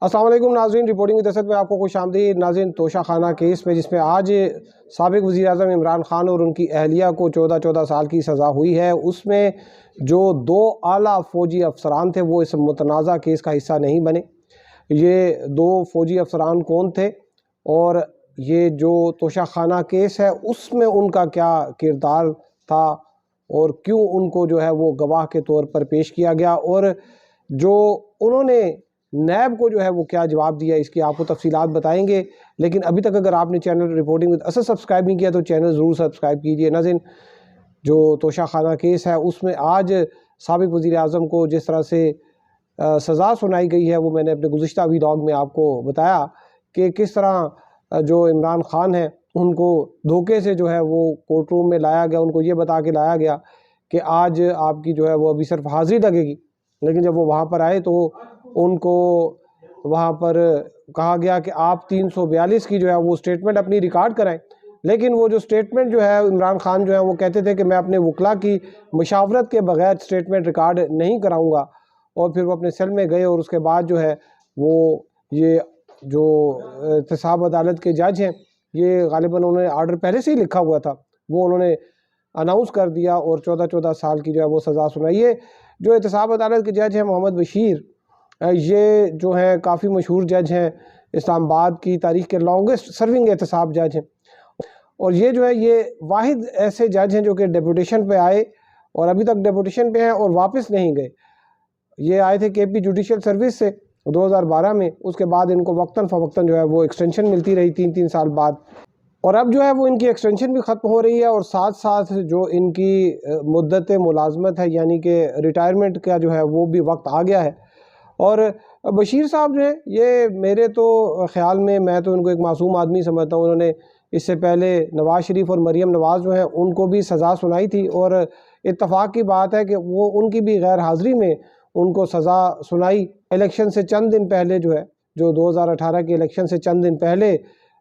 अस्सलाम वालेकुम नाज़रीन, रिपोर्टिंग विद असद में आपको खुश आमदीद। नाज़रीन, तोशा खाना केस में जिसमें आज साबिक़ वज़ीर-ए-आज़म इमरान ख़ान और उनकी अहलिया को 14 साल की सज़ा हुई है, उसमें जो 2 आला फ़ौजी अफसरान थे वो इस मुतनाज़ा केस का हिस्सा नहीं बने। ये 2 फ़ौजी अफसरान कौन थे और ये जो तोशा खाना केस है उसमें उनका क्या किरदार था और क्यों उनको जो है वो गवाह के तौर पर पेश किया गया और जो उन्होंने नैब को जो है वो क्या जवाब दिया, इसकी आपको तफसीलात बताएंगे। लेकिन अभी तक अगर आपने channel reporting with Asad subscribe नहीं किया तो चैनल ज़रूर सब्सक्राइब कीजिए। नाज़रीन, जो तोशा खाना केस है उसमें आज साबिक़ वज़ीर-ए-आज़म को जिस तरह से सज़ा सुनाई गई है वो मैंने अपने गुज़िश्ता व्लॉग में आपको बताया कि किस तरह जो इमरान ख़ान है उनको धोखे से जो है वो कोर्ट रूम में लाया गया, उनको ये बता के लाया गया कि आज आपकी जो है वो अभी सिर्फ हाज़िरी लगेगी। लेकिन जब वो वहाँ पर आए तो उनको वहाँ पर कहा गया कि आप 342 की जो है वो स्टेटमेंट अपनी रिकॉर्ड कराएं। लेकिन वो जो स्टेटमेंट जो है इमरान ख़ान जो है वो कहते थे कि मैं अपने वकला की मशावरत के बगैर स्टेटमेंट रिकॉर्ड नहीं कराऊंगा। और फिर वो अपने सेल में गए और उसके बाद जो है वो ये जो एहतसाब अदालत के जज हैं, ये गालिबन उन्होंने आर्डर पहले से ही लिखा हुआ था, वो उन्होंने अनाउंस कर दिया और 14 साल की जो है वो सज़ा सुनाई। ये जो एहतसाब अदालत के जज हैं मोहम्मद बशीर, ये जो है काफ़ी मशहूर जज हैं, इस्लामाबाद की तारीख़ के लॉन्गेस्ट सर्विंग एहतसाब जज हैं। और ये जो है ये वाहिद ऐसे जज हैं जो कि डेपुटेशन पे आए और अभी तक डेपुटेशन पे हैं और वापस नहीं गए। ये आए थे केपी जुडिशल सर्विस से 2012 में, उसके बाद इनको वक्तन फ़वक्तन जो है वो एक्सटेंशन मिलती रही 3-3 साल बाद, और अब जो है वो इनकी एक्सटेंशन भी ख़त्म हो रही है और साथ साथ जो इनकी मुद्दत मुलाजमत है यानी कि रिटायरमेंट का जो है वो भी वक्त आ गया है। और बशीर साहब जो है ये मेरे तो ख़्याल में, मैं तो इनको एक मासूम आदमी समझता हूँ। उन्होंने इससे पहले नवाज़ शरीफ और मरीम नवाज़ जो हैं उनको भी सज़ा सुनाई थी और इत्तफ़ाक़ की बात है कि वो उनकी भी गैर हाज़िरी में उनको सज़ा सुनाई। इलेक्शन से चंद दिन पहले जो है, जो 2018 के इलेक्शन से चंद दिन पहले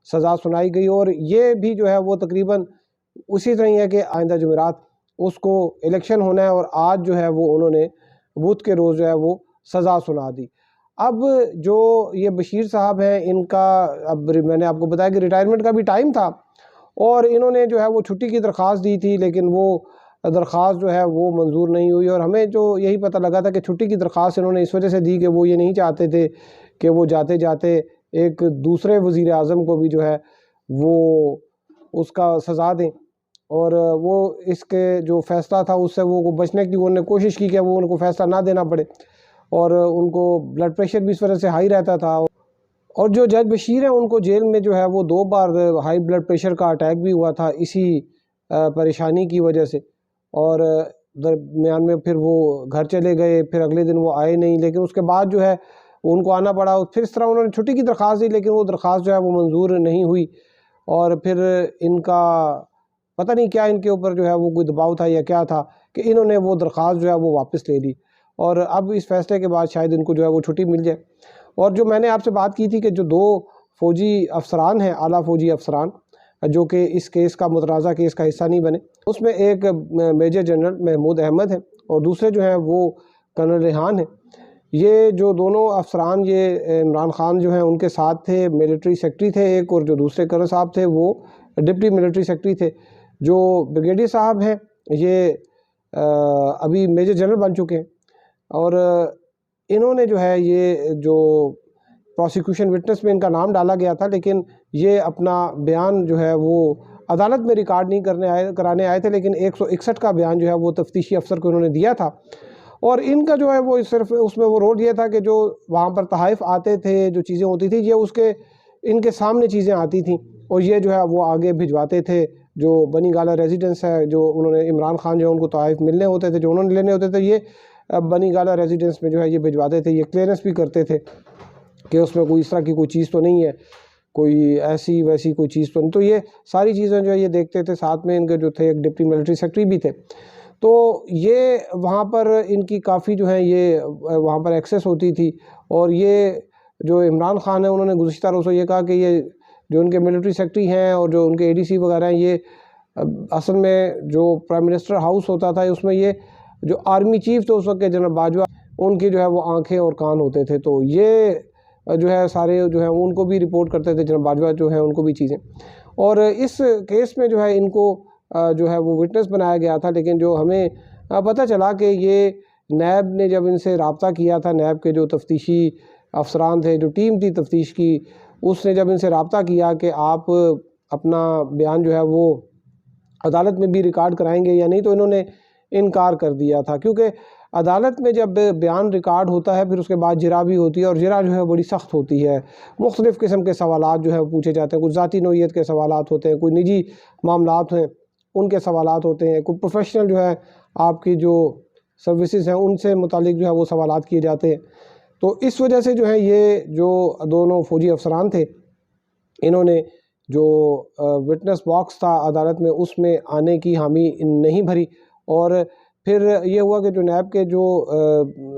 सज़ा सुनाई गई और ये भी जो है वो तकरीबन उसी तरह ही है कि आइंदा जुमेरात उसको इलेक्शन होना है और आज जो है वो उन्होंने बुध के रोज़ जो है वो सज़ा सुना दी। अब जो ये बशीर साहब हैं इनका, अब मैंने आपको बताया कि रिटायरमेंट का भी टाइम था और इन्होंने जो है वो छुट्टी की दरख्वास्त दी थी, लेकिन वो दरख्वास्त जो है वो मंजूर नहीं हुई। और हमें जो यही पता लगा था कि छुट्टी की दरख्वास्त इन्होंने इस वजह से दी कि वो ये नहीं चाहते थे कि वो जाते जाते एक दूसरे वज़ीर-ए-आज़म को भी जो है वो उसका सज़ा दें, और वो इसके जो फ़ैसला था उससे वो बचने की उन्होंने कोशिश की कि वो उनको फ़ैसला ना देना पड़े, और उनको ब्लड प्रेशर भी इस वजह से हाई रहता था। और जो जज बशीर हैं उनको जेल में जो है वो 2 बार हाई ब्लड प्रेशर का अटैक भी हुआ था इसी परेशानी की वजह से, और दरमियान में फिर वो घर चले गए, फिर अगले दिन वो आए नहीं, लेकिन उसके बाद जो है उनको आना पड़ा। फिर इस तरह उन्होंने छुट्टी की दरख्वास्त दी लेकिन वो दरख्वास्त जो है वो मंजूर नहीं हुई, और फिर इनका पता नहीं क्या इनके ऊपर जो है वो कोई दबाव था या क्या था कि इन्होंने वो दरख्वास्त जो है वो वापस ले ली, और अब इस फैसले के बाद शायद इनको जो है वो छुट्टी मिल जाए। और जो मैंने आपसे बात की थी कि जो 2 फ़ौजी अफसरान हैं, आला फ़ौजी अफसरान, जो कि इस केस का मुतनाज़ा केस का हिस्सा नहीं बने, उसमें एक मेजर जनरल महमूद अहमद है और दूसरे जो हैं वो कर्नल रेहान हैं। ये जो दोनों अफसरान ये इमरान ख़ान जो हैं उनके साथ थे, मिलिट्री सेक्रेटरी थे एक, और जो दूसरे कर्नल साहब थे वो डिप्टी मिलिट्री सेक्रेटरी थे। जो ब्रिगेडियर साहब हैं ये अभी मेजर जनरल बन चुके हैं, और इन्होंने जो है ये जो प्रोसिक्यूशन विटनेस में इनका नाम डाला गया था, लेकिन ये अपना बयान जो है वो अदालत में रिकॉर्ड नहीं कराने आए थे, लेकिन 161 का बयान जो है वो तफ्तीशी अफसर को इन्होंने दिया था। और इनका जो है वो सिर्फ उसमें वो रोल ये था कि जो वहाँ पर तहाइफ आते थे, जो चीज़ें होती थी, ये उसके इनके सामने चीज़ें आती थी और ये जो है वो आगे भिजवाते थे। जो बनी गाला रेजिडेंस है, जो उन्होंने इमरान ख़ान जो है उनको तहाइफ मिलने होते थे, जो उन्होंने लेने होते थे, ये बनी गाला रेजिडेंस में जो है ये भिजवाते थे। ये क्लियरेंस भी करते थे कि उसमें कोई इस तरह की कोई चीज़ तो नहीं है, कोई ऐसी वैसी कोई चीज़ तो नहीं। तो ये सारी चीज़ें जो है ये देखते थे। साथ में इनके जो थे एक डिप्टी मिलिट्री सेक्रेटरी भी थे, तो ये वहाँ पर इनकी काफ़ी जो है ये वहाँ पर एक्सेस होती थी। और ये जो इमरान ख़ान है उन्होंने गुज़िश्ता रोज़ों ये कहा कि ये जो उनके मिलिट्री सेक्रेटरी हैं और जो उनके एडीसी वगैरह हैं, ये असल में जो प्राइम मिनिस्टर हाउस होता था उसमें ये जो आर्मी चीफ थे उस वक्त के जनरल बाजवा, उनकी जो है वो आंखें और कान होते थे। तो ये جو ہے سارے جو ہیں ان کو بھی رپورٹ کرتے تھے، جناب باجوہ جو ہیں ان کو بھی چیزیں، اور اس کیس میں جو ہے ان کو جو ہے وہ وٹنس بنایا گیا تھا۔ لیکن جو ہمیں پتہ چلا کہ یہ نیب نے جب ان سے رابطہ کیا تھا، نیب کے جو تفتیشی افسران تھے، جو ٹیم تھی تفتیش کی، اس نے جب ان سے رابطہ کیا کہ آپ اپنا بیان جو ہے وہ عدالت میں بھی ریکارڈ کرائیں گے یا نہیں، تو انہوں نے انکار کر دیا تھا، کیونکہ عدالت میں جب بیان ریکارڈ ہوتا ہے پھر اس کے بعد جرا بھی ہوتی ہے، اور جرا جو ہے بڑی سخت ہوتی ہے، مختلف قسم کے سوالات جو ہے پوچھے جاتے ہیں، کچھ ذاتی نوعیت کے سوالات ہوتے ہیں، کوئی نجی معاملات ہیں ان کے سوالات ہوتے ہیں، کوئی پروفیشنل جو ہے آپ کی جو سروسز ہیں ان سے متعلق جو ہے وہ سوالات کیے جاتے ہیں۔ تو اس وجہ سے جو ہے یہ جو دونوں فوجی افسران تھے، انہوں نے جو وٹنس باکس تھا عدالت میں اس میں آنے کی حامی نہیں بھری، اور پھر یہ ہوا کہ جو نیب کے جو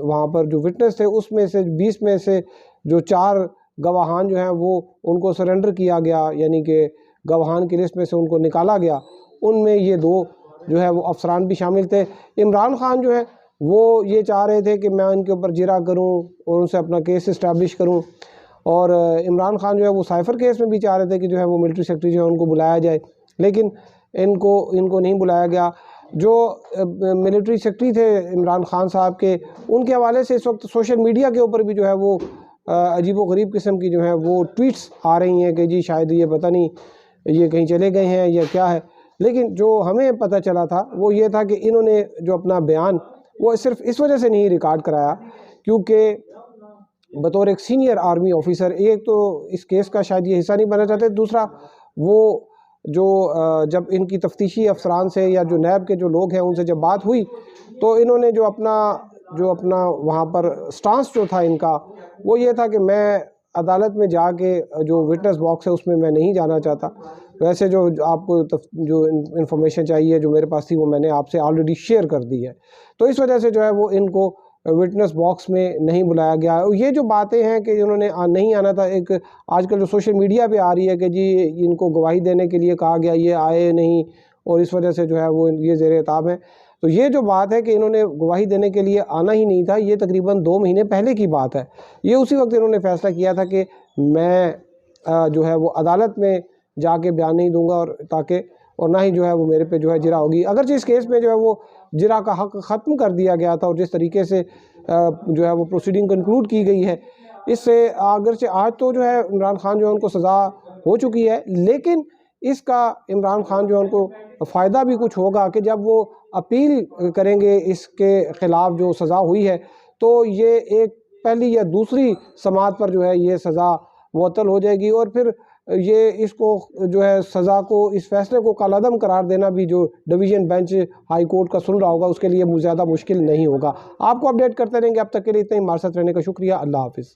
وہاں پر جو وٹنس تھے اس میں سے 20 میں سے جو 4 گواہان جو ہیں وہ ان کو سرنڈر کیا گیا، یعنی کہ گواہان کی لسٹ میں سے ان کو نکالا گیا۔ ان میں یہ 2 جو ہے وہ افسران بھی شامل تھے۔ عمران خان جو ہے وہ یہ چاہ رہے تھے کہ میں ان کے اوپر جرا کروں اور ان سے اپنا کیس اسٹیبلش کروں، اور عمران خان جو ہے وہ سائفر کیس میں بھی چاہ رہے تھے کہ جو ہے وہ ملٹری سیکرٹری جو ہے ان کو بلایا جائے، لیکن ان کو نہیں بلایا گیا۔ جو ملٹری سیکرٹری تھے عمران خان صاحب کے، ان کے حوالے سے اس وقت سوشل میڈیا کے اوپر بھی جو ہے وہ عجیب و غریب قسم کی جو ہے وہ ٹویٹس آ رہی ہیں کہ جی شاید یہ پتہ نہیں یہ کہیں چلے گئے ہیں یا کیا ہے، لیکن جو ہمیں پتہ چلا تھا وہ یہ تھا کہ انہوں نے جو اپنا بیان وہ صرف اس وجہ سے نہیں ریکارڈ کرایا کیونکہ بطور ایک سینئر آرمی آفیسر، ایک تو اس کیس کا شاید یہ حصہ نہیں بننا چاہتے، دوسرا وہ جو جب ان کی تفتیشی افسران سے یا جو نیب کے جو لوگ ہیں ان سے جب بات ہوئی تو انہوں نے جو اپنا وہاں پر سٹانس جو تھا ان کا وہ یہ تھا کہ میں عدالت میں جا کے جو وٹنس باکس ہے اس میں نہیں جانا چاہتا، ویسے جو آپ کو جو انفارمیشن چاہیے جو میرے پاس تھی وہ میں نے آپ سے آلریڈی شیئر کر دی ہے، تو اس وجہ سے جو ہے وہ ان کو وٹنس باکس میں نہیں بلایا گیا۔ یہ جو باتیں ہیں کہ انہوں نے نہیں آنا تھا، ایک آج کل جو سوشل میڈیا پہ آ رہی ہے کہ جی ان کو گواہی دینے کے لیے کہا گیا، یہ آئے نہیں اور اس وجہ سے جو ہے وہ یہ زیر عتاب ہے، تو یہ جو بات ہے کہ انہوں نے گواہی دینے کے لیے آنا ہی نہیں تھا، یہ تقریباً 2 مہینے پہلے کی بات ہے۔ یہ اسی وقت انہوں نے فیصلہ کیا تھا کہ میں جو ہے وہ عدالت میں جا کے بیان نہیں دوں گا، اور نہ ہی جو ہے وہ میرے پہ جو ہے جرا ہوگی، اگرچہ اس کیس میں جو ہے وہ جرا کا حق ختم کر دیا گیا تھا، اور جس طریقے سے جو ہے وہ پروسیڈنگ کنکلوڈ کی گئی ہے اس سے اگرچہ آج تو جو ہے عمران خان جو ہے ان کو سزا ہو چکی ہے، لیکن اس کا عمران خان جو ہے ان کو فائدہ بھی کچھ ہوگا کہ جب وہ اپیل کریں گے اس کے خلاف جو سزا ہوئی ہے تو یہ ایک پہلی یا دوسری سماعت پر جو ہے یہ سزا معطل ہو جائے گی، اور پھر یہ اس کو جو ہے سزا کو اس فیصلے کو کالعدم قرار دینا بھی جو ڈویژن بینچ ہائی کورٹ کا سن رہا ہوگا اس کے لیے زیادہ مشکل نہیں ہوگا۔ آپ کو اپڈیٹ کرتے رہیں گے، اب تک کے لیے اتنا ہی، ہمارے ساتھ رہنے کا شکریہ، اللہ حافظ۔